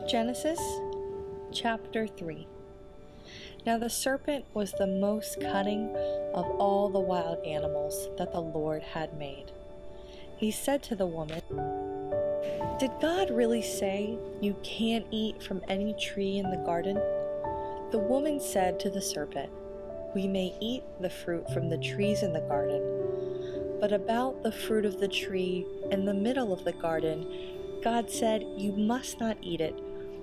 Genesis chapter 3. Now the serpent was the most cunning of all the wild animals that the Lord had made. He said to the woman, "Did God really say you can't eat from any tree in the garden?" The woman said to the serpent, "We may eat the fruit from the trees in the garden, but about the fruit of the tree in the middle of the garden, God said, 'You must not eat it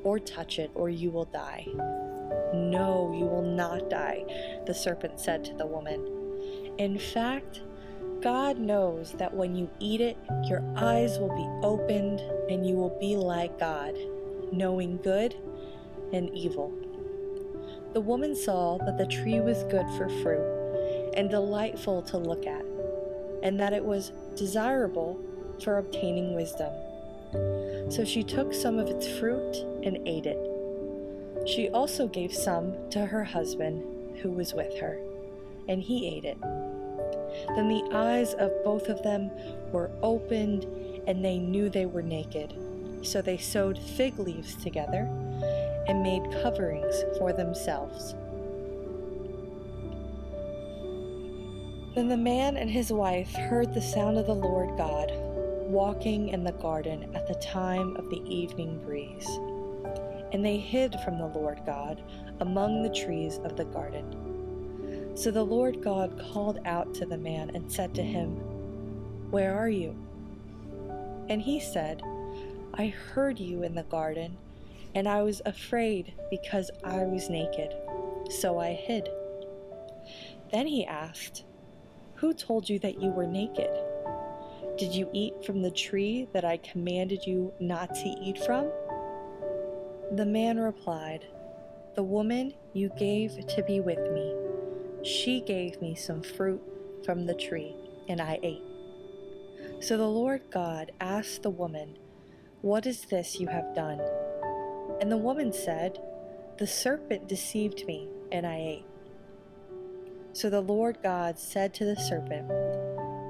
or touch it, or you will die.'" "No, you will not die," the serpent said to the woman. "In fact, God knows that when you eat it, your eyes will be opened and you will be like God, knowing good and evil." The woman saw that the tree was good for fruit and delightful to look at, and that it was desirable for obtaining wisdom. So she took some of its fruit and ate it. She also gave some to her husband who was with her, and he ate it. Then the eyes of both of them were opened, and they knew they were naked. So they sewed fig leaves together and made coverings for themselves. Then the man and his wife heard the sound of the Lord God walking in the garden at the time of the evening breeze. And they hid from the Lord God among the trees of the garden. So the Lord God called out to the man and said to him, "Where are you?" And he said, "I heard you in the garden, and I was afraid because I was naked, so I hid." Then he asked, "Who told you that you were naked? Did you eat from the tree that I commanded you not to eat from?" The man replied, "The woman you gave to be with me, she gave me some fruit from the tree, and I ate." So the Lord God asked the woman, "What is this you have done?" And the woman said, "The serpent deceived me, and I ate." So the Lord God said to the serpent,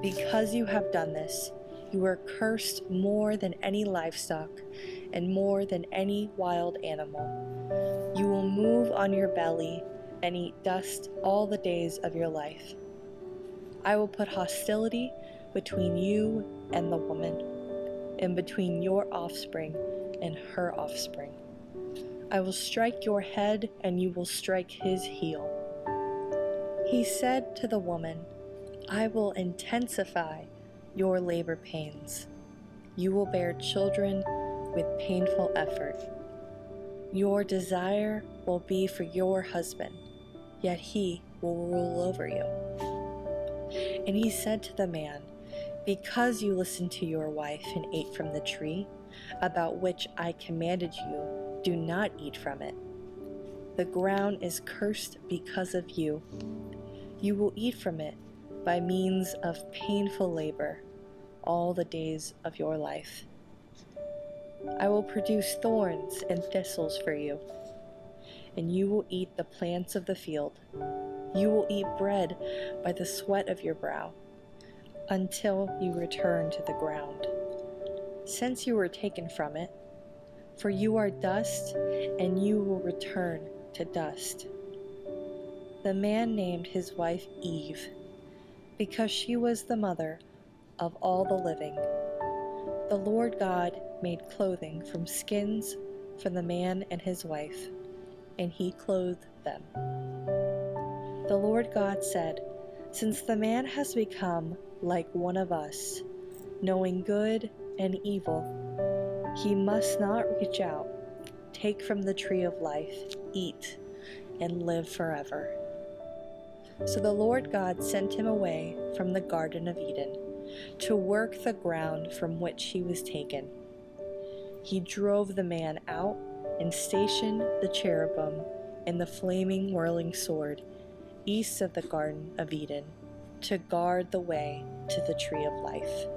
"Because you have done this, you are cursed more than any livestock and more than any wild animal. You will move on your belly and eat dust all the days of your life. I will put hostility between you and the woman, and between your offspring and her offspring. I will strike your head, and you will strike his heel." He said to the woman, "I will intensify your labor pains. You will bear children with painful effort. Your desire will be for your husband, yet he will rule over you." And he said to the man, "Because you listened to your wife and ate from the tree, about which I commanded you, do not eat from it. The ground is cursed because of you. You will eat from it by means of painful labor all the days of your life. I will produce thorns and thistles for you, and you will eat the plants of the field. You will eat bread by the sweat of your brow, until you return to the ground, since you were taken from it, for you are dust, and you will return to dust." The man named his wife Eve, because she was the mother of all the living. The Lord God made clothing from skins for the man and his wife, and he clothed them. The Lord God said, "Since the man has become like one of us, knowing good and evil, he must not reach out, take from the tree of life, eat, and live forever." So the Lord God sent him away from the Garden of Eden to work the ground from which he was taken. He drove the man out and stationed the cherubim and the flaming whirling sword east of the Garden of Eden to guard the way to the tree of life.